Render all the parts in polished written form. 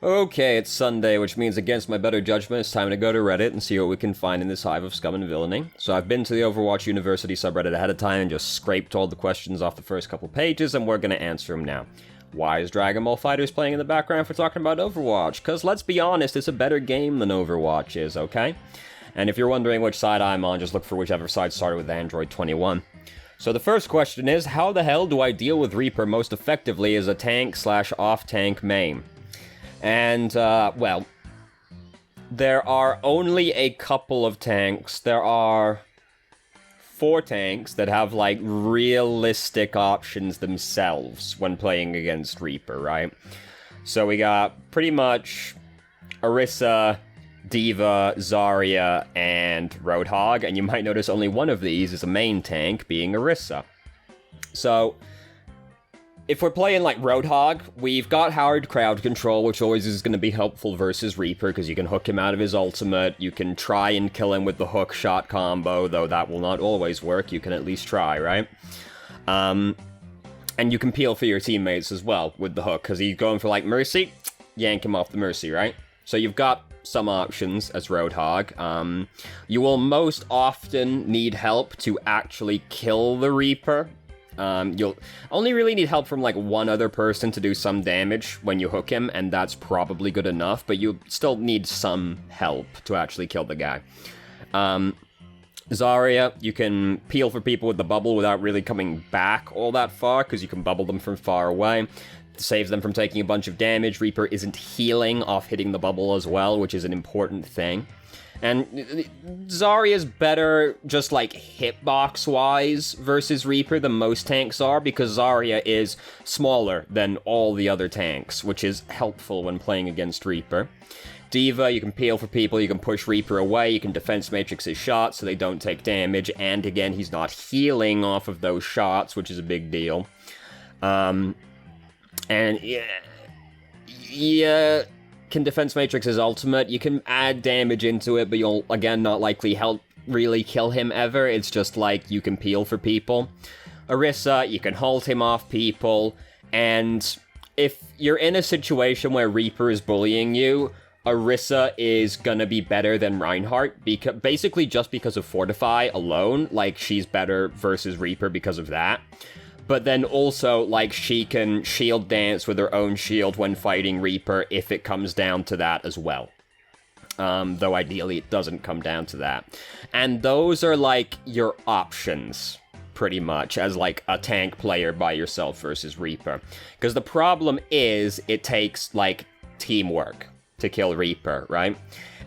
Okay, it's Sunday, which means against my better judgment, it's time to go to Reddit and see what we can find in this hive of scum and villainy. So I've been to the Overwatch University subreddit ahead of time and just scraped all the questions off the first couple pages, and we're gonna answer them now. Why is Dragon Ball FighterZ playing in the background for talking about Overwatch? Because let's be honest, it's a better game than Overwatch is, okay? And if you're wondering which side I'm on, just look for whichever side started with Android 21. So the first question is, how the hell do I deal with Reaper most effectively as a tank/off-tank main? And, well, there are only a couple of tanks. There are 4 tanks that have, like, realistic options themselves when playing against Reaper, right? So we got pretty much Orisa, D.Va, Zarya, and Roadhog, and you might notice only one of these is a main tank, being Orisa. So if we're playing like Roadhog, we've got hard crowd control, which always is going to be helpful versus Reaper, because you can hook him out of his ultimate, you can try and kill him with the hook shot combo, though that will not always work, you can at least try, right? And you can peel for your teammates as well with the hook, because he's going for like Mercy, yank him off the Mercy, right? So you've got some options as Roadhog. You will most often need help to actually kill the Reaper. You'll only really need help from, like, one other person to do some damage when you hook him, and that's probably good enough, but you still need some help to actually kill the guy. Zarya, you can peel for people with the bubble without really coming back all that far, because you can bubble them from far away. It saves them from taking a bunch of damage. Reaper isn't healing off hitting the bubble as well, which is an important thing. And Zarya's better just, like, hitbox-wise versus Reaper than most tanks are, because Zarya is smaller than all the other tanks, which is helpful when playing against Reaper. D.Va, you can peel for people, you can push Reaper away, you can defense matrix his shots so they don't take damage, and again, he's not healing off of those shots, which is a big deal. And, yeah, can defense matrix his ultimate. You can add damage into it, but you'll, again, not likely really kill him ever. It's just like you can peel for people. Orisa, you can hold him off people, and if you're in a situation where Reaper is bullying you, Orisa is gonna be better than Reinhardt, basically just because of Fortify alone. Like, she's better versus Reaper because of that. But then also, like, she can shield dance with her own shield when fighting Reaper if it comes down to that as well. Though ideally it doesn't come down to that. And those are, like, your options, pretty much, as, like, a tank player by yourself versus Reaper. Because the problem is, it takes, like, teamwork to kill Reaper, right?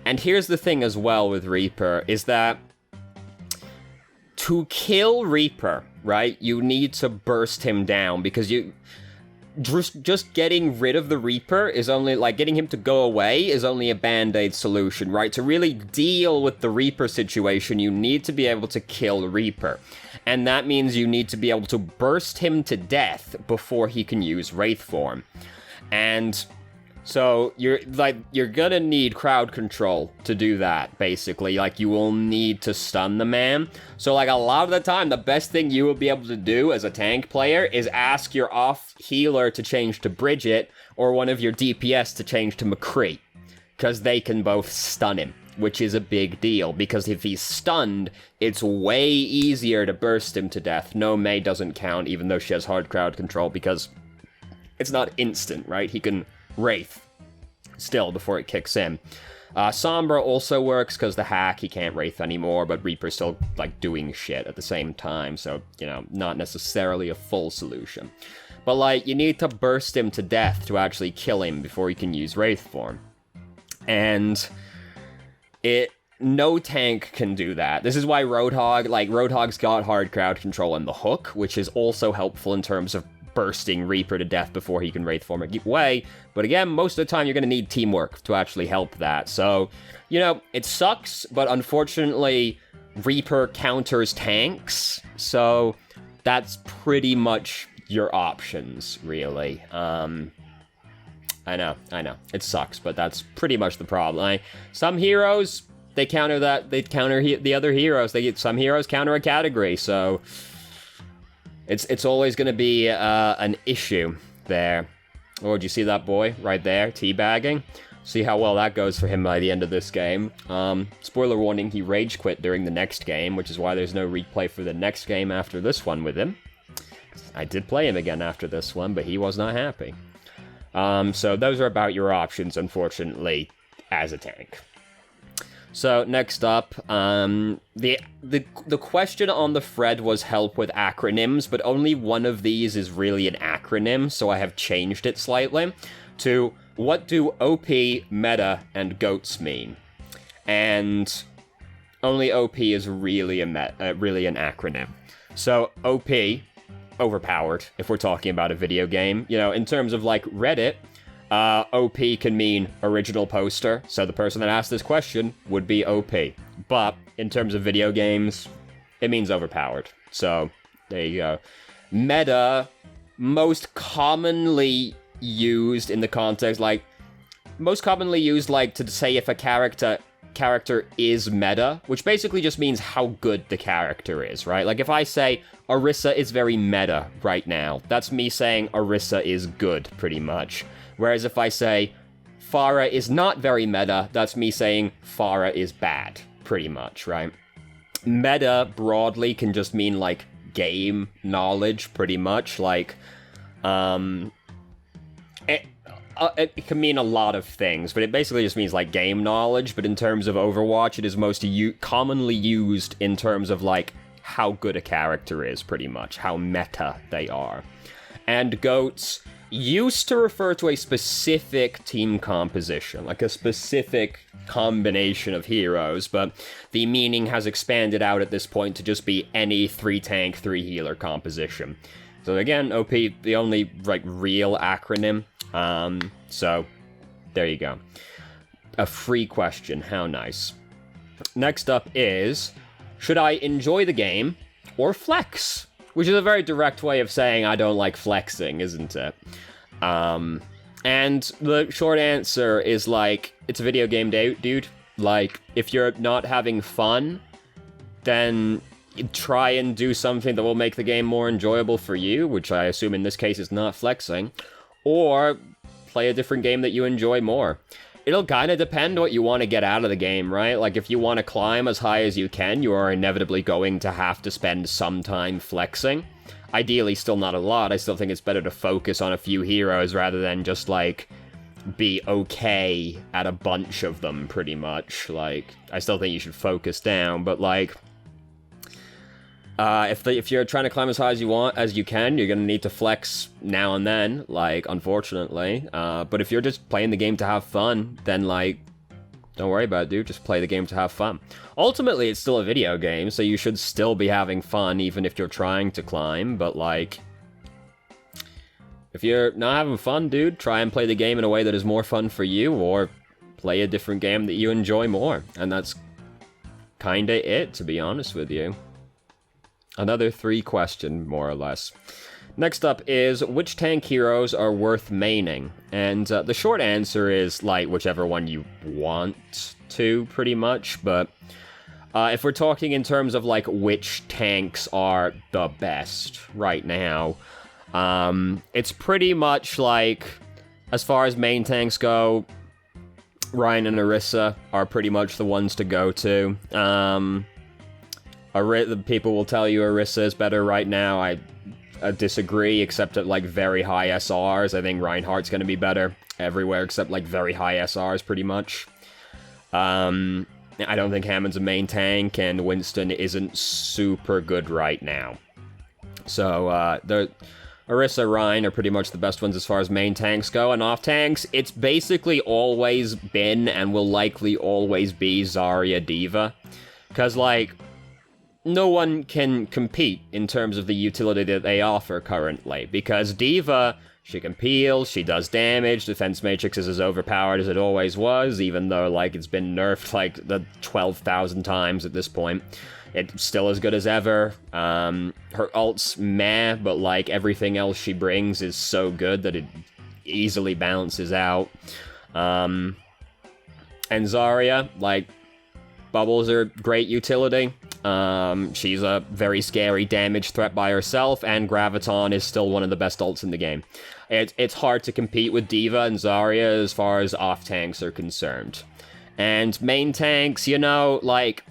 And here's the thing as well with Reaper, is that to kill Reaper, right, you need to burst him down, because you just getting rid of the Reaper is only, like, getting him to go away is only a band-aid solution, right? To really deal with the Reaper situation, you need to be able to kill Reaper. And that means you need to be able to burst him to death before he can use Wraith form. And so you're gonna need crowd control to do that, basically. Like, you will need to stun the man. So, like, a lot of the time, the best thing you will be able to do as a tank player is ask your off healer to change to Bridget, or one of your DPS to change to McCree, because they can both stun him, which is a big deal, because if he's stunned, it's way easier to burst him to death. No, Mei doesn't count, even though she has hard crowd control, because it's not instant, right? He can Wraith still before it kicks in. Sombra also works because the hack, he can't Wraith anymore, but Reaper's still, like, doing shit at the same time, so, you know, not necessarily a full solution. But, like, you need to burst him to death to actually kill him before he can use Wraith form. And no tank can do that. This is why Roadhog's got hard crowd control and the hook, which is also helpful in terms of bursting Reaper to death before he can Wraith form away. But again, most of the time you're going to need teamwork to actually help that. So, you know, it sucks, but unfortunately Reaper counters tanks, so that's pretty much your options, really. I know, it sucks, but that's pretty much the problem. Some heroes, they counter the other heroes. Some heroes counter a category, so it's always going to be an issue there. Oh, did you see that boy right there, teabagging? See how well that goes for him by the end of this game. Spoiler warning, he rage quit during the next game, which is why there's no replay for the next game after this one with him. I did play him again after this one, but he was not happy. So those are about your options, unfortunately, as a tank. So next up, the question on the thread was help with acronyms, but only one of these is really an acronym, so I have changed it slightly to what do OP, meta, and goats mean? And only OP is really really an acronym. So OP, overpowered, if we're talking about a video game. You know, in terms of like Reddit, OP can mean original poster, so the person that asked this question would be OP. But in terms of video games, it means overpowered. So there you go. Meta, most commonly used in the context, like, most commonly used, like, to say if a character is meta, which basically just means how good the character is, right? Like, if I say Orisa is very meta right now, that's me saying Orisa is good, pretty much. Whereas if I say Pharah is not very meta, that's me saying Pharah is bad, pretty much, right? Meta, broadly, can just mean, like, game knowledge, pretty much. Like, it can mean a lot of things, but it basically just means, like, game knowledge. But in terms of Overwatch, it is most commonly used in terms of, like, how good a character is, pretty much. How meta they are. And goats used to refer to a specific team composition, like a specific combination of heroes, but the meaning has expanded out at this point to just be any 3-tank, 3-healer composition. So again, OP, the only, like, real acronym. So there you go. A free question, how nice. Next up is, should I enjoy the game or flex? Which is a very direct way of saying I don't like flexing, isn't it? And the short answer is, like, it's a video game, dude. Like, if you're not having fun, then try and do something that will make the game more enjoyable for you, which I assume in this case is not flexing, or play a different game that you enjoy more. It'll kind of depend what you want to get out of the game, right? Like, if you want to climb as high as you can, you are inevitably going to have to spend some time flexing. Ideally, still not a lot. I still think it's better to focus on a few heroes rather than just, like, be okay at a bunch of them, pretty much. Like, I still think you should focus down, but, like, if you're trying to climb as high as you can, you're gonna need to flex now and then, like, unfortunately. But if you're just playing the game to have fun, then, like, don't worry about it, dude. Just play the game to have fun. Ultimately, it's still a video game, so you should still be having fun, even if you're trying to climb. But, like, if you're not having fun, dude, try and play the game in a way that is more fun for you, or play a different game that you enjoy more. And that's kinda it, to be honest with you. Another 3-question, more or less. Next up is, which tank heroes are worth maining? And the short answer is, like, whichever one you want to, pretty much. But if we're talking in terms of, like, which tanks are the best right now, it's pretty much, like, as far as main tanks go, Ryan and Orisa are pretty much the ones to go to. The people will tell you Orisa is better right now. I disagree, except at, like, very high SRs. I think Reinhardt's going to be better everywhere except, like, very high SRs, pretty much. I don't think Hammond's a main tank, and Winston isn't super good right now. So, the Orisa, Ryan are pretty much the best ones as far as main tanks go, and off tanks, it's basically always been, and will likely always be, Zarya, D.Va. Because, like, no one can compete in terms of the utility that they offer currently, because D.Va, she can peel, she does damage, defense matrix is as overpowered as it always was, even though, like, it's been nerfed, like, the 12,000 times at this point. It's still as good as ever. Her ult's meh, but, like, everything else she brings is so good that it easily balances out. And Zarya, like, bubbles are great utility. She's a very scary damage threat by herself, and Graviton is still one of the best ults in the game. It's hard to compete with D.Va and Zarya as far as off-tanks are concerned. And main tanks, you know, like...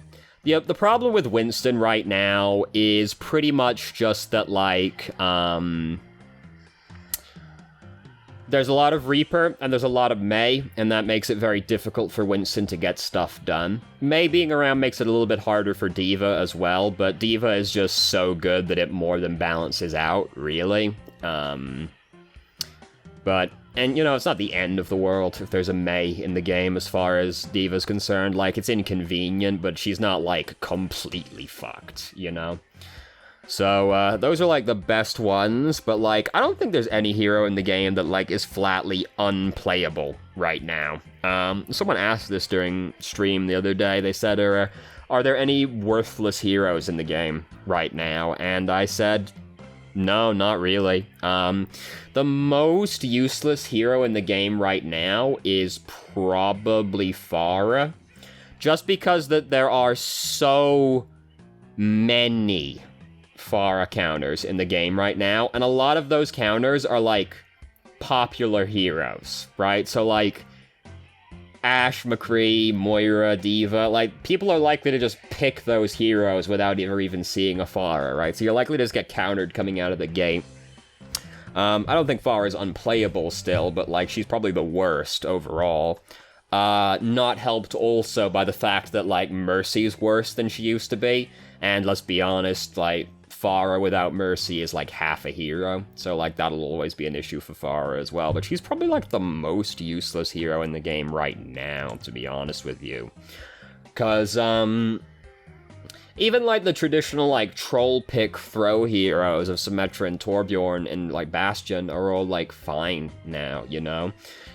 The problem with Winston right now is pretty much just that, like, there's a lot of Reaper, and there's a lot of Mei, and that makes it very difficult for Winston to get stuff done. Mei being around makes it a little bit harder for D.Va as well, but D.Va is just so good that it more than balances out, really. And, you know, it's not the end of the world if there's a Mei in the game as far as D.Va's concerned. Like, it's inconvenient, but she's not, like, completely fucked, you know? So, those are, like, the best ones, but, like, I don't think there's any hero in the game that, like, is flatly unplayable right now. Someone asked this during stream the other day. They said, are there any worthless heroes in the game right now? And I said... No, not really. The most useless hero in the game right now is probably Pharah. Just because that there are so many Pharah counters in the game right now, and a lot of those counters are, like, popular heroes, right? So, like, Ashe, McCree, Moira, D.Va, like, people are likely to just pick those heroes without ever even seeing a Pharah, right? So you're likely to just get countered coming out of the gate. I don't think Pharah is unplayable still, but, like, she's probably the worst overall. Not helped also by the fact that, like, Mercy's worse than she used to be, and let's be honest, like, Pharah without Mercy is like half a hero, so like that'll always be an issue for Pharah as well, but she's probably like the most useless hero in the game right now, to be honest with you. Cause, even like the traditional like troll pick throw heroes of Symmetra and Torbjorn and like Bastion are all like fine now, you know?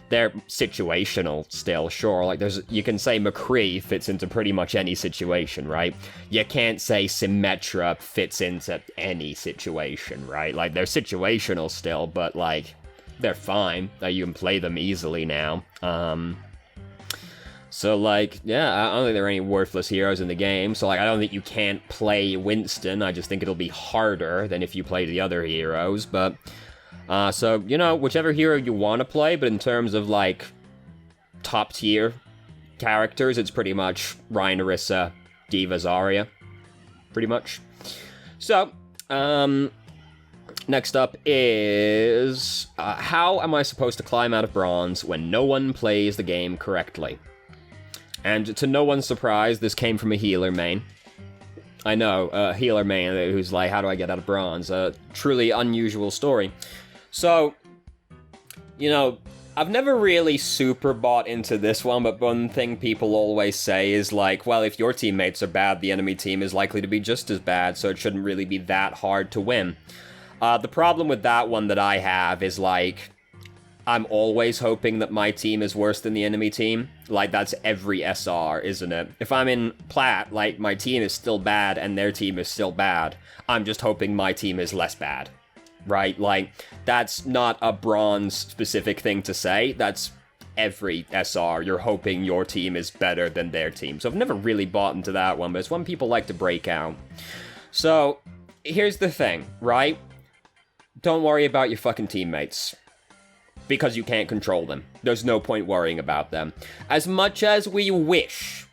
They're situational still, sure. Like, you can say McCree fits into pretty much any situation, right? You can't say Symmetra fits into any situation, right? Like, they're situational still, but, like, they're fine. You can play them easily now. So, like, yeah, I don't think there are any worthless heroes in the game. So, like, I don't think you can't play Winston. I just think it'll be harder than if you play the other heroes, but... so, you know, whichever hero you want to play, but in terms of, like, top-tier characters, it's pretty much Ryan, Orisa, D.Va, Zarya. Pretty much. So, next up is... how am I supposed to climb out of bronze when no one plays the game correctly? And to no one's surprise, this came from a healer main. I know, a healer main who's like, how do I get out of bronze? A truly unusual story. So, you know, I've never really super bought into this one, but one thing people always say is like, well, if your teammates are bad, the enemy team is likely to be just as bad, so it shouldn't really be that hard to win. The problem with that one that I have is like, I'm always hoping that my team is worse than the enemy team. Like, that's every SR, isn't it? If I'm in Plat, like, my team is still bad and their team is still bad, I'm just hoping my team is less bad. Right? Like, that's not a bronze-specific thing to say. That's every SR. You're hoping your team is better than their team. So I've never really bought into that one, but it's one people like to break out. So, here's the thing, right? Don't worry about your fucking teammates. Because you can't control them. There's no point worrying about them. As much as we wish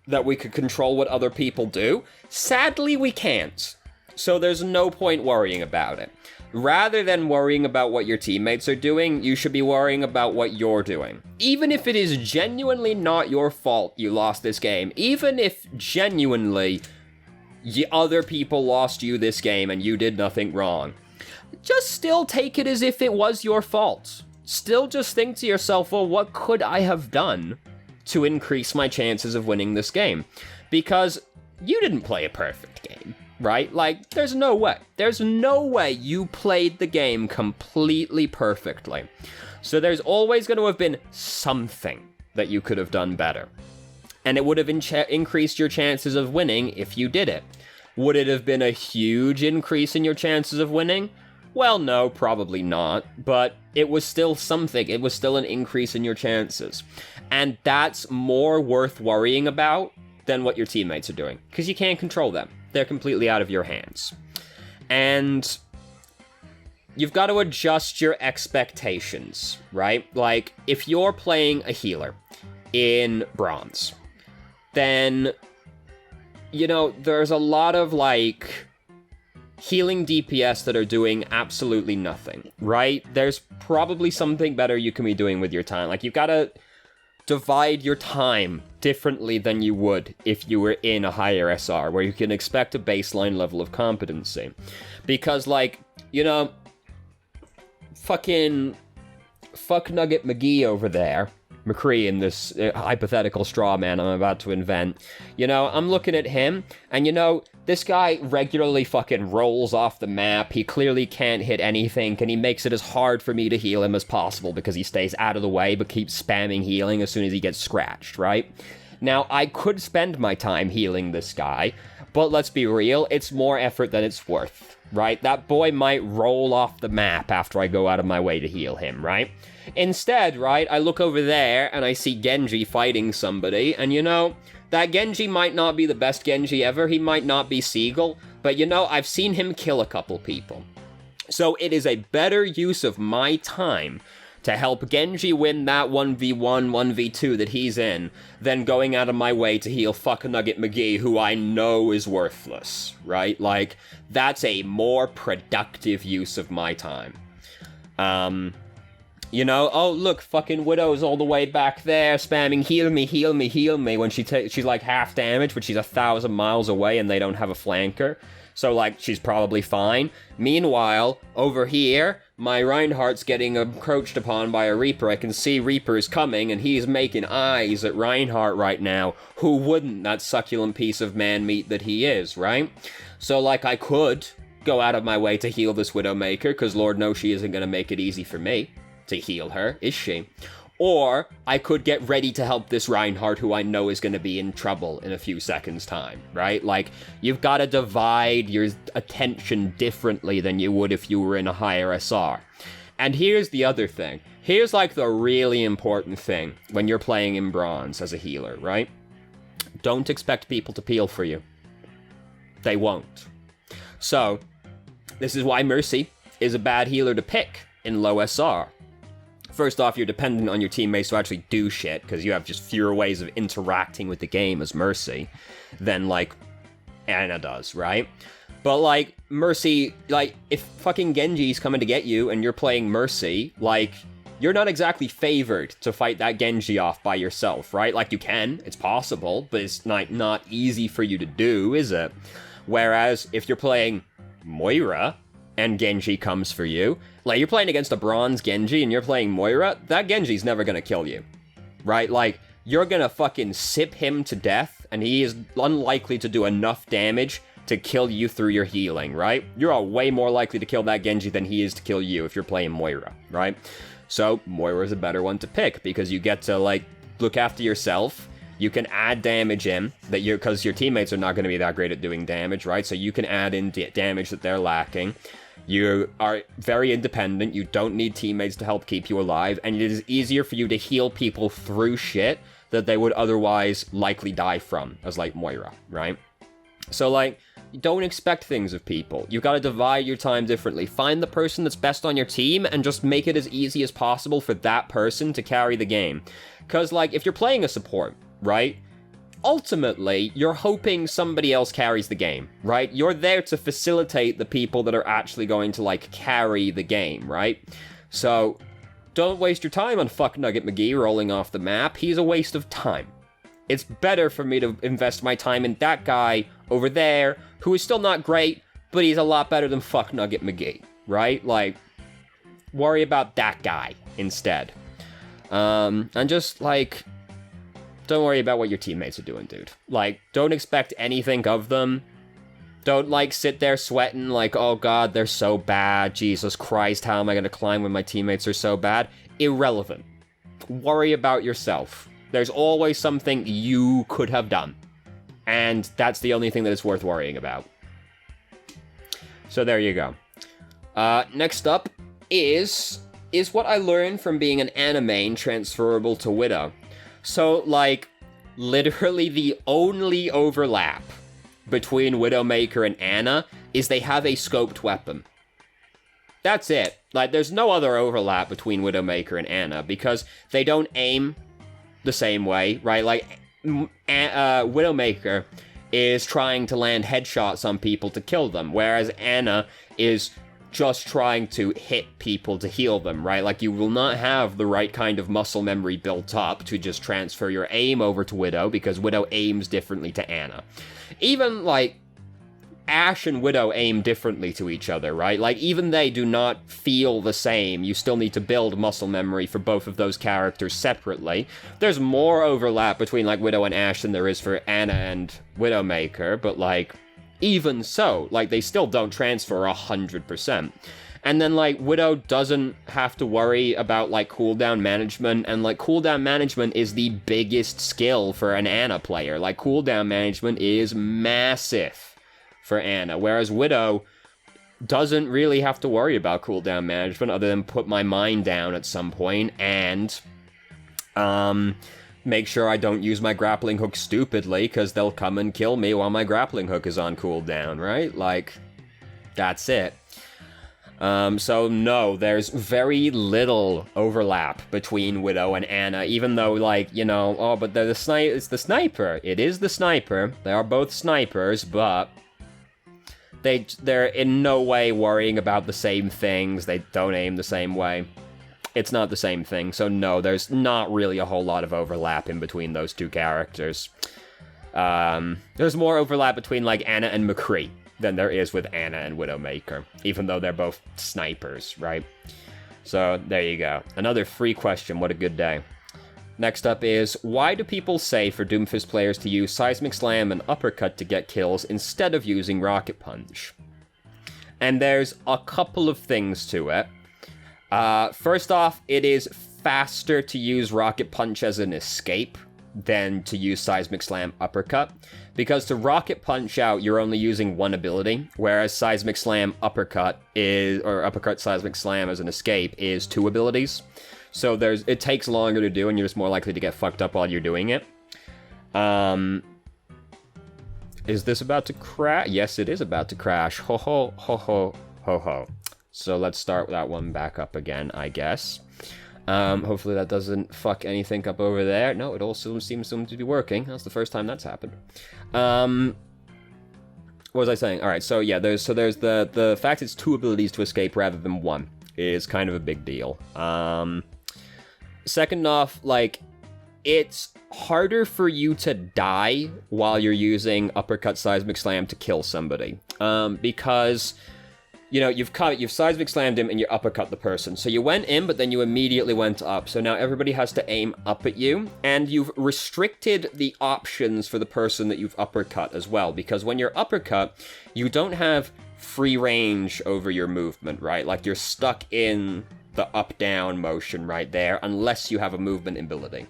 that we could control what other people do, sadly we can't. So there's no point worrying about it. Rather than worrying about what your teammates are doing, you should be worrying about what you're doing. Even if it is genuinely not your fault you lost this game, even if genuinely other people lost you this game and you did nothing wrong, just still take it as if it was your fault. Still just think to yourself, well, what could I have done to increase my chances of winning this game? Because you didn't play a perfect game. Right? Like, there's no way. There's no way you played the game completely perfectly. So there's always going to have been something that you could have done better. And it would have increased your chances of winning if you did it. Would it have been a huge increase in your chances of winning? Well, no, probably not. But it was still something. It was still an increase in your chances. And that's more worth worrying about than what your teammates are doing, because you can't control them. They're completely out of your hands. And you've got to adjust your expectations, right? Like, if you're playing a healer in Bronze, then, you know, there's a lot of, like, healing DPS that are doing absolutely nothing, right? There's probably something better you can be doing with your time. Like, you've got to divide your time differently than you would if you were in a higher SR, where you can expect a baseline level of competency. Because, like, you know, fuck Nugget McGee over there, McCree in this hypothetical straw man I'm about to invent, you know, I'm looking at him, and, you know, this guy regularly fucking rolls off the map. He clearly can't hit anything, and he makes it as hard for me to heal him as possible because he stays out of the way but keeps spamming healing as soon as he gets scratched, right? Now, I could spend my time healing this guy, but let's be real, it's more effort than it's worth, right? That boy might roll off the map after I go out of my way to heal him, right? Instead, right, I look over there and I see Genji fighting somebody, and, you know, that Genji might not be the best Genji ever, he might not be Seagull, but, you know, I've seen him kill a couple people. So it is a better use of my time to help Genji win that 1v1, 1v2 that he's in, than going out of my way to heal fuck Nugget McGee, who I know is worthless, right? Like, that's a more productive use of my time. You know, oh, look, fucking Widow's all the way back there, spamming heal me, heal me, heal me, when she's like half damage, but she's 1,000 miles away and they don't have a flanker. So, like, she's probably fine. Meanwhile, over here, my Reinhardt's getting encroached upon by a Reaper. I can see Reaper's coming, and he's making eyes at Reinhardt right now. Who wouldn't, that succulent piece of man meat that he is, right? So, like, I could go out of my way to heal this Widowmaker, because Lord knows she isn't going to make it easy for me to heal her, is she? Or I could get ready to help this Reinhardt, who I know is going to be in trouble in a few seconds' time, right? Like, you've got to divide your attention differently than you would if you were in a higher SR. And here's the other thing. Here's, like, the really important thing when you're playing in Bronze as a healer, right? Don't expect people to peel for you. They won't. So, this is why Mercy is a bad healer to pick in low SR. First off, you're dependent on your teammates to actually do shit, because you have just fewer ways of interacting with the game as Mercy than, like, Ana does, right? But, like, Mercy, like, if fucking Genji's coming to get you and you're playing Mercy, like, you're not exactly favored to fight that Genji off by yourself, right? Like, you can, it's possible, but it's not easy for you to do, is it? Whereas, if you're playing Moira and Genji comes for you, like, you're playing against a Bronze Genji and you're playing Moira, that Genji's never gonna kill you, right? Like, you're gonna fucking sip him to death, and he is unlikely to do enough damage to kill you through your healing, right? You're way more likely to kill that Genji than he is to kill you if you're playing Moira, right? So, Moira's a better one to pick, because you get to, like, look after yourself. You can add damage in, because your teammates are not going to be that great at doing damage, right? So you can add in damage that they're lacking. You are very independent, you don't need teammates to help keep you alive, and it is easier for you to heal people through shit that they would otherwise likely die from, as, like, Moira, right? So, like, don't expect things of people. You've got to divide your time differently. Find the person that's best on your team, and just make it as easy as possible for that person to carry the game. Because, like, if you're playing a support, right? Ultimately, you're hoping somebody else carries the game, right? You're there to facilitate the people that are actually going to, like, carry the game, right? So, don't waste your time on fuck Nugget McGee rolling off the map. He's a waste of time. It's better for me to invest my time in that guy over there, who is still not great, but he's a lot better than fuck Nugget McGee, right? Like, worry about that guy instead. And just, like, don't worry about what your teammates are doing, dude. Like, don't expect anything of them. Don't, like, sit there sweating like, oh god, they're so bad. Jesus Christ, how am I gonna climb when my teammates are so bad? Irrelevant. Worry about yourself. There's always something you could have done. And that's the only thing that is worth worrying about. So there you go. Next up is what I learned from being an Ana main transferable to Widow. So, like, literally the only overlap between Widowmaker and Ana is they have a scoped weapon. That's it. Like, there's no other overlap between Widowmaker and Ana, because they don't aim the same way, right? Like, Widowmaker is trying to land headshots on people to kill them, whereas Ana is just trying to hit people to heal them, right? Like, you will not have the right kind of muscle memory built up to just transfer your aim over to Widow, because Widow aims differently to Ana. Even, like, Ashe and Widow aim differently to each other, right? Like, even they do not feel the same. You still need to build muscle memory for both of those characters separately. There's more overlap between, like, Widow and Ashe than there is for Ana and Widowmaker, but, like, even so, like, they still don't transfer 100%. And then, like, Widow doesn't have to worry about, like, cooldown management, and, like, cooldown management is the biggest skill for an Ana player. Like, cooldown management is massive for Ana, whereas Widow doesn't really have to worry about cooldown management other than put my mind down at some point and, make sure I don't use my grappling hook stupidly, because they'll come and kill me while my grappling hook is on cooldown, right? Like, that's it. So no, there's very little overlap between Widow and Ana, even though, like, you know, oh, but they're it's the sniper. It is the sniper. They are both snipers, but they're in no way worrying about the same things. They don't aim the same way. It's not the same thing, so no, there's not really a whole lot of overlap in between those two characters. There's more overlap between, like, Ana and McCree than there is with Ana and Widowmaker, even though they're both snipers, right? So, there you go. Another free question, what a good day. Next up is, why do people say for Doomfist players to use Seismic Slam and Uppercut to get kills instead of using Rocket Punch? And there's a couple of things to it. First off, it is faster to use Rocket Punch as an escape than to use Seismic Slam Uppercut, because to Rocket Punch out, you're only using one ability, whereas Seismic Slam Uppercut or Uppercut Seismic Slam as an escape is 2 abilities. So it takes longer to do, and you're just more likely to get fucked up while you're doing it. Is this about to crash? Yes, it is about to crash. Ho ho, ho ho, ho ho. So let's start that one back up again, I guess. Hopefully that doesn't fuck anything up over there. No, it also seems to be working. That's the first time that's happened. What was I saying? Alright, so yeah, there's the fact it's 2 abilities to escape rather than 1 is kind of a big deal. Second off, like, it's harder for you to die while you're using Uppercut Seismic Slam to kill somebody. Because, you know, you've Seismic Slammed him and you uppercut the person. So you went in, but then you immediately went up. So now everybody has to aim up at you, and you've restricted the options for the person that you've uppercut as well. Because when you're uppercut, you don't have free range over your movement, right? Like, you're stuck in the up-down motion right there, unless you have a movement ability.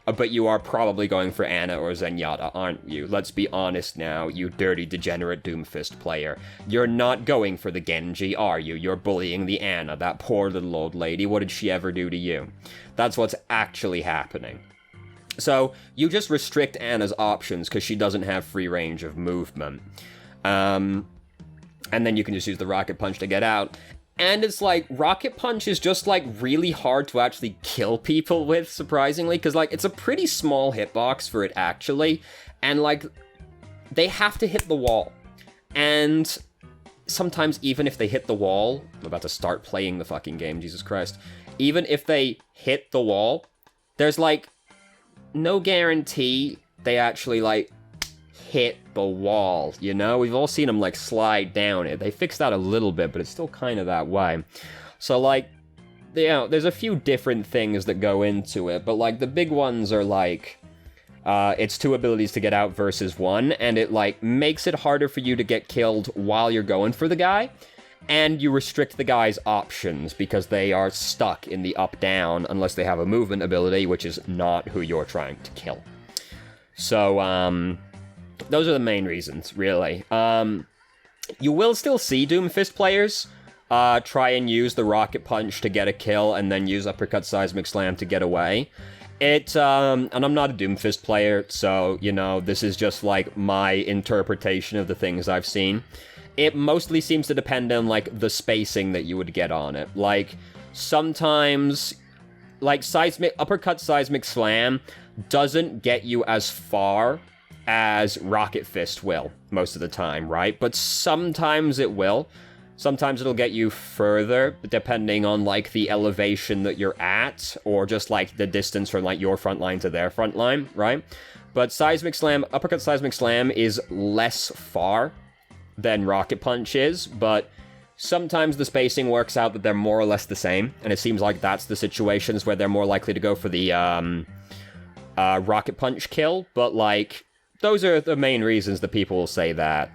But you are probably going for Ana or Zenyatta, aren't you? Let's be honest now, you dirty, degenerate Doomfist player. You're not going for the Genji, are you? You're bullying the Ana, that poor little old lady. What did she ever do to you? That's what's actually happening. So, you just restrict Ana's options because she doesn't have free range of movement. And then you can just use the Rocket Punch to get out. And it's like, Rocket Punch is just, like, really hard to actually kill people with, surprisingly, because, like, it's a pretty small hitbox for it, actually, and, like, they have to hit the wall. And sometimes, even if they hit the wall, I'm about to start playing the fucking game, Jesus Christ, even if they hit the wall, there's, like, no guarantee they actually, like, hit the wall, you know? We've all seen them, like, slide down it. They fixed that a little bit, but it's still kind of that way. So, like, you know, there's a few different things that go into it, but, like, the big ones are, like, it's 2 abilities to get out versus 1, and it, like, makes it harder for you to get killed while you're going for the guy, and you restrict the guy's options because they are stuck in the up-down unless they have a movement ability, which is not who you're trying to kill. So, those are the main reasons, really. You will still see Doomfist players try and use the Rocket Punch to get a kill and then use Uppercut Seismic Slam to get away. And I'm not a Doomfist player, so, you know, this is just, like, my interpretation of the things I've seen. It mostly seems to depend on, like, the spacing that you would get on it. Like, sometimes, like, uppercut seismic slam doesn't get you as far as Rocket Fist will, most of the time, right? But sometimes it will. Sometimes it'll get you further, depending on, like, the elevation that you're at, or just, like, the distance from, like, your front line to their front line, right? But uppercut seismic slam is less far than rocket punch is, but sometimes the spacing works out that they're more or less the same, and it seems like that's the situations where they're more likely to go for the, rocket punch kill, but, like, those are the main reasons that people will say that.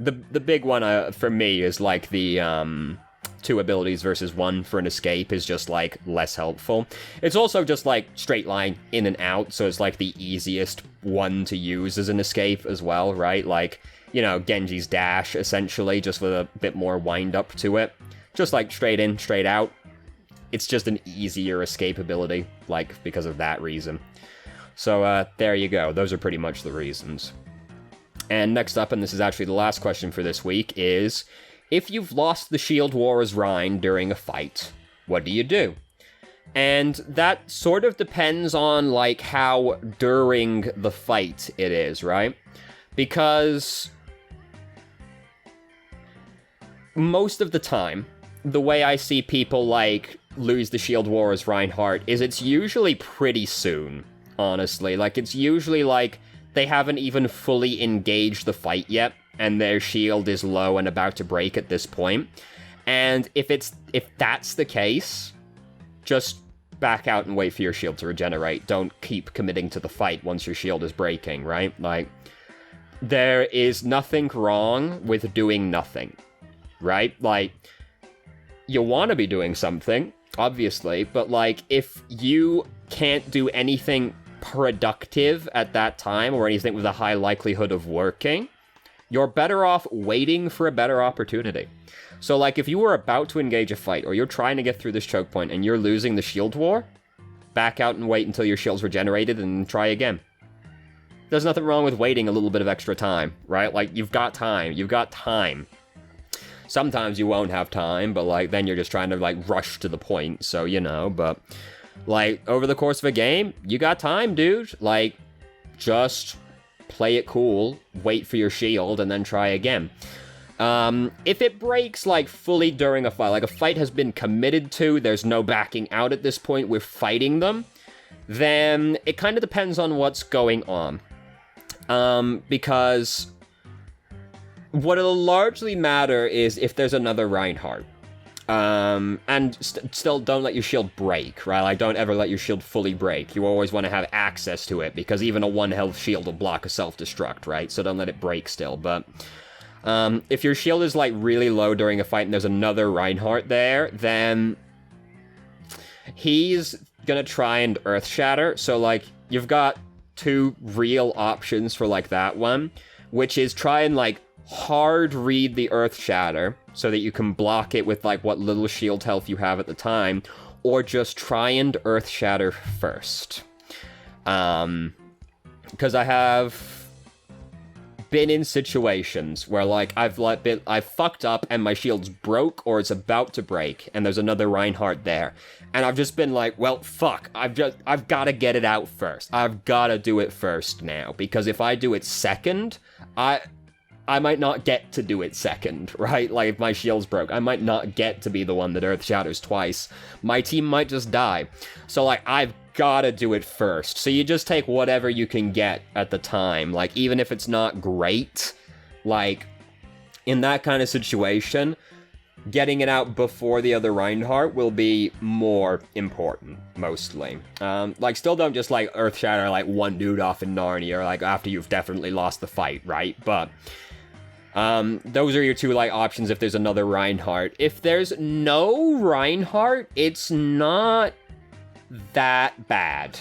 The big one for me is, like, the 2 abilities versus 1 for an escape is just, like, less helpful. It's also just, like, straight line in and out, so it's, like, the easiest one to use as an escape as well, right? Like, you know, Genji's dash, essentially, just with a bit more wind-up to it. Just, like, straight in, straight out. It's just an easier escape ability, like, because of that reason. So, there you go. Those are pretty much the reasons. And next up, and this is actually the last question for this week, is, if you've lost the Shield Warrior's Rhine during a fight, what do you do? And that sort of depends on, like, how during the fight it is, right? Because most of the time, the way I see people, like, lose the Shield Warrior's Reinhardt is it's usually pretty soon, honestly. Like, it's usually, like, they haven't even fully engaged the fight yet, and their shield is low and about to break at this point. And if that's the case, just back out and wait for your shield to regenerate. Don't keep committing to the fight once your shield is breaking, right? Like, there is nothing wrong with doing nothing, right? Like, you want to be doing something, obviously, but, like, if you can't do anything productive at that time, or anything with a high likelihood of working, you're better off waiting for a better opportunity. So, like, if you were about to engage a fight, or you're trying to get through this choke point, and you're losing the shield war, back out and wait until your shield's regenerated, and try again. There's nothing wrong with waiting a little bit of extra time, right? Like, you've got time. Sometimes you won't have time, but, like, then you're just trying to, like, rush to the point, so, you know, but, like, over the course of a game, you got time, dude. Like, just play it cool, wait for your shield, and then try again. If it breaks, like, fully during a fight, like, a fight has been committed to, there's no backing out at this point, we're fighting them, then it kind of depends on what's going on. Because what it'll largely matter is if there's another Reinhardt. And still don't let your shield break, right? Like, don't ever let your shield fully break. You always want to have access to it, because even a 1 health shield will block a self-destruct, right? So don't let it break still, but if your shield is, like, really low during a fight and there's another Reinhardt there, then he's gonna try and Earth Shatter, so, like, you've got 2 real options for, like, that one, which is try and, like, hard read the Earth Shatter so that you can block it with, like, what little shield health you have at the time, or just try and Earth Shatter first. Because I have been in situations where, like, I've fucked up and my shield's broke or it's about to break and there's another Reinhardt there, and I've just been like, well, fuck, I've got to get it out first. I've got to do it first now, because if I do it second, I might not get to do it second, right? Like, if my shield's broke, I might not get to be the one that Earth Shatters twice. My team might just die. So, like, I've gotta do it first. So you just take whatever you can get at the time. Like, even if it's not great, like, in that kind of situation, getting it out before the other Reinhardt will be more important, mostly. Like, still don't just, like, Earth Shatter, like, one dude off in Narnia, like, after you've definitely lost the fight, right? But those are your 2, like, options if there's another Reinhardt. If there's no Reinhardt, it's not that bad.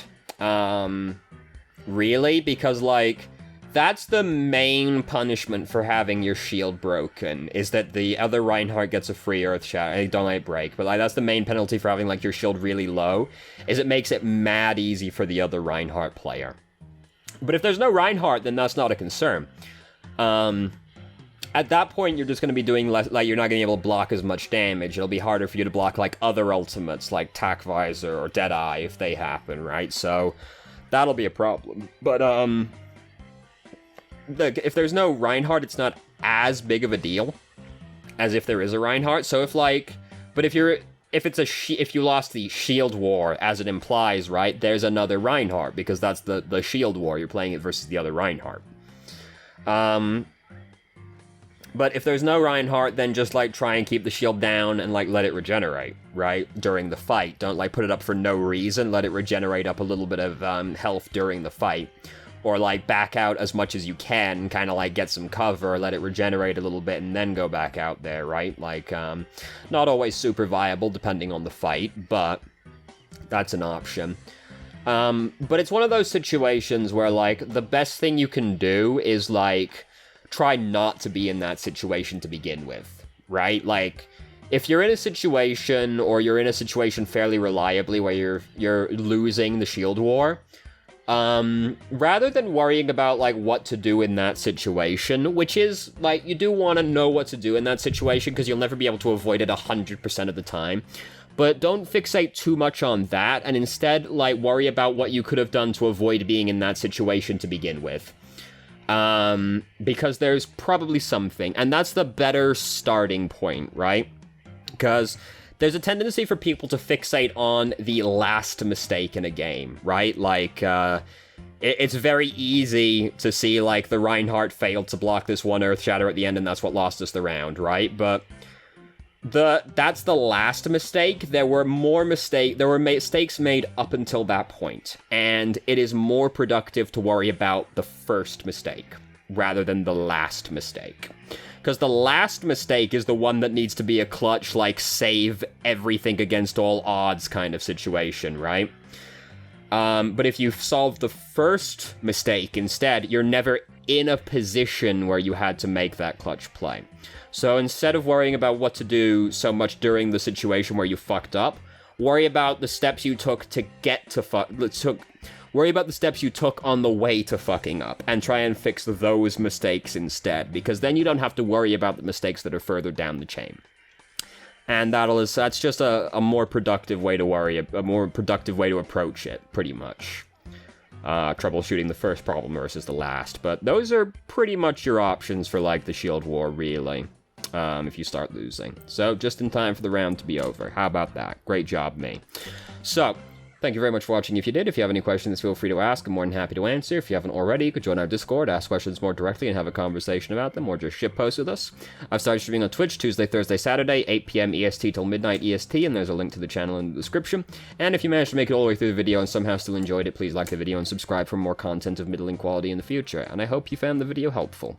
Really? Because, like, That's the main punishment for having your shield broken, is that the other Reinhardt gets a free Earth Shatter, don't let it break, but like that's the main penalty for having like your shield really low, is it makes it mad easy for the other Reinhardt player. But if there's no Reinhardt, then that's not a concern. At that point, you're just going to be doing less, like, you're not going to be able to block as much damage. It'll be harder for you to block, like, other ultimates, like Tac Visor or Deadeye, if they happen, right? So, that'll be a problem. But, if there's no Reinhardt, it's not as big of a deal as if there is a Reinhardt. So if, like, but if you lost the Shield War, as it implies, right, there's another Reinhardt, because that's the Shield War, you're playing it versus the other Reinhardt. But if there's no Reinhardt, then just, like, try and keep the shield down and, like, let it regenerate, right, during the fight. Don't, like, put it up for no reason. Let it regenerate up a little bit of health during the fight. Or, like, back out as much as you can, kind of, like, get some cover, let it regenerate a little bit, and then go back out there, right? Like, not always super viable, depending on the fight, but that's an option. But it's one of those situations where, like, the best thing you can do is, like, try not to be in that situation to begin with, right? Like, if you're in a situation, or you're in a situation fairly reliably where you're losing the shield war, rather than worrying about, like, what to do in that situation, which is, like, you do want to know what to do in that situation, because you'll never be able to avoid it 100% of the time, but don't fixate too much on that, and instead, like, worry about what you could have done to avoid being in that situation to begin with. Because there's probably something, and that's the better starting point, right? Because there's a tendency for people to fixate on the last mistake in a game, right? Like, it's very easy to see, like, the Reinhardt failed to block this one Earth Shatter at the end, and that's what lost us the round, right? But that's the last mistake. There were mistakes made up until that point, and it is more productive to worry about the first mistake rather than the last mistake. Because the last mistake is the one that needs to be a clutch, like, save everything against all odds kind of situation, right? But if you solve the first mistake instead, you're never in a position where you had to make that clutch play. So instead of worrying about what to do so much during the situation where you fucked up, worry about the steps you took to worry about the steps you took on the way to fucking up, and try and fix those mistakes instead, because then you don't have to worry about the mistakes that are further down the chain. And that's just a more productive way to a more productive way to approach it, pretty much. Troubleshooting the first problem versus the last, but those are pretty much your options for, like, the shield war, really, if you start losing. So, just in time for the round to be over. How about that? Great job, me. So, thank you very much for watching. If you did, if you have any questions, feel free to ask. I'm more than happy to answer. If you haven't already, you could join our Discord, ask questions more directly, and have a conversation about them, or just shitpost with us. I've started streaming on Twitch Tuesday, Thursday, Saturday, 8 PM EST till midnight EST, and there's a link to the channel in the description. And if you managed to make it all the way through the video and somehow still enjoyed it, please like the video and subscribe for more content of middling quality in the future. And I hope you found the video helpful.